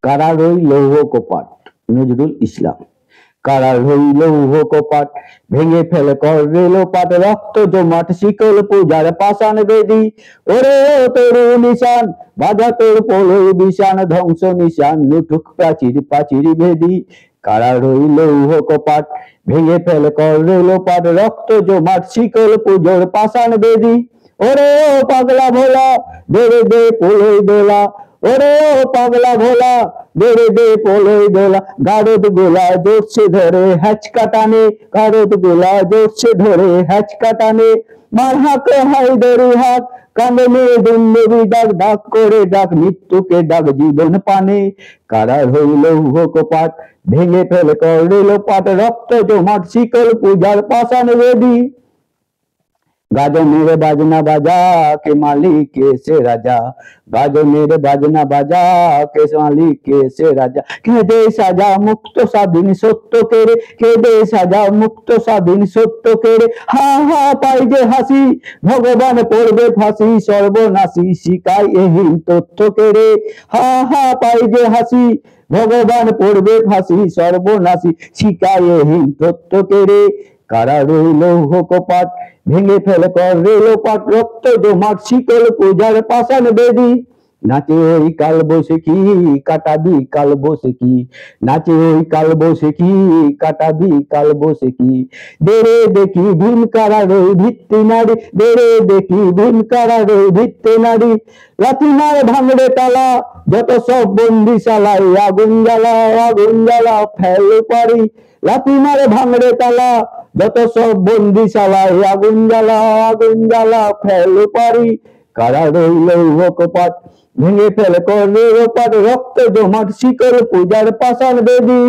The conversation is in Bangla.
কারা রইল কপাট, নজরুল ইসলাম। কারা রইল কপাট, ভেঙে ফেলে কর রেল পাট, রক্ত জমাট শিকল পূজার পাষাণ বেদি। ওরে তোর নিশান, বাজা তোর পোলই বিশান, ধ্বংস নিশান লুটুক প্রাচীর প্রাচীর ভেদি। কারা রইল কপাট, ভেঙে ফেলে কর রেল পাট, রক্ত জমাট শিকল পূজার পাষাণ বেদি। ওরে ও পাগলা ভোলা, বেড়ে দে পোলই দোলা। ওরে ও পাগলা ভোলা, বেড়ে দে পোলই দোলা। গারদ গোলা জোরছে ধরে হ্যাচকা টানে, গারদ গোলা জোরছে ধরে হ্যাচকা টানে। মার হাঁক হায়দরি হাঁক, কান্দনে দুন্দেবী ডাক, ডাক করে ডাক মৃত্যুকে ডাক জীবন পানে। কারা রইল কপাট, ভেঙে ফেলে কর রেল পাট, রক্ত জমাট শিকল পূজার পাষাণ বেদি। গাজনের বাজনা বাজা, কে মালিক কে সে রাজা। গাজনের বাজনা বাজা, কে মালিক কে সে রাজা। কে দে সাজা মুক্ত স্বাধীন সত্য কেড়ে, কে দে সাজা মুক্ত স্বাধীন সত্য কেড়ে। হা হা পাই যে হাসি, ভগবান পড়বে ফাঁসি, সর্বনাশী শিকায় এহীন তথ্য কেড়ে। হা হা পাই যে হাসি, ভগবান পড়বে ফাঁসি, সর্বনাশী শিকায় এহীন তথ্য কেড়ে। কারা রইল কপাট, ভেঙে ফেলে কর রেল পাট, রক্ত জমাট শিকল পূজার পাষাণ বেদি। নাচে ওই কাল বৈশাখী, কাটাবি কাল বৈশাখী। নাচে ওই কাল বৈশাখী, কাটাবি কাল বৈশাখী। দেরে দেখি ভীম কারার ওই ভিত্তি নারী, দেরে দেখি ভীম কারার ওই ভিত্তি নারী। লাথিমার ভাঙড়ে তালা, যত সব বন্দিশালায় আগুন জ্বালা, আগুন জ্বালা ফেল পারি। লাথিমার ভাঙড়ে তালা, যত সব বন্দিশালায় আগুন জ্বালা, আগুন জ্বালা ফেল পারি। কারা রইল কপাট, ভেঙে ফেলে কর রেল পাট, রক্ত জমাট শিকল পূজার পাষাণ বেদি।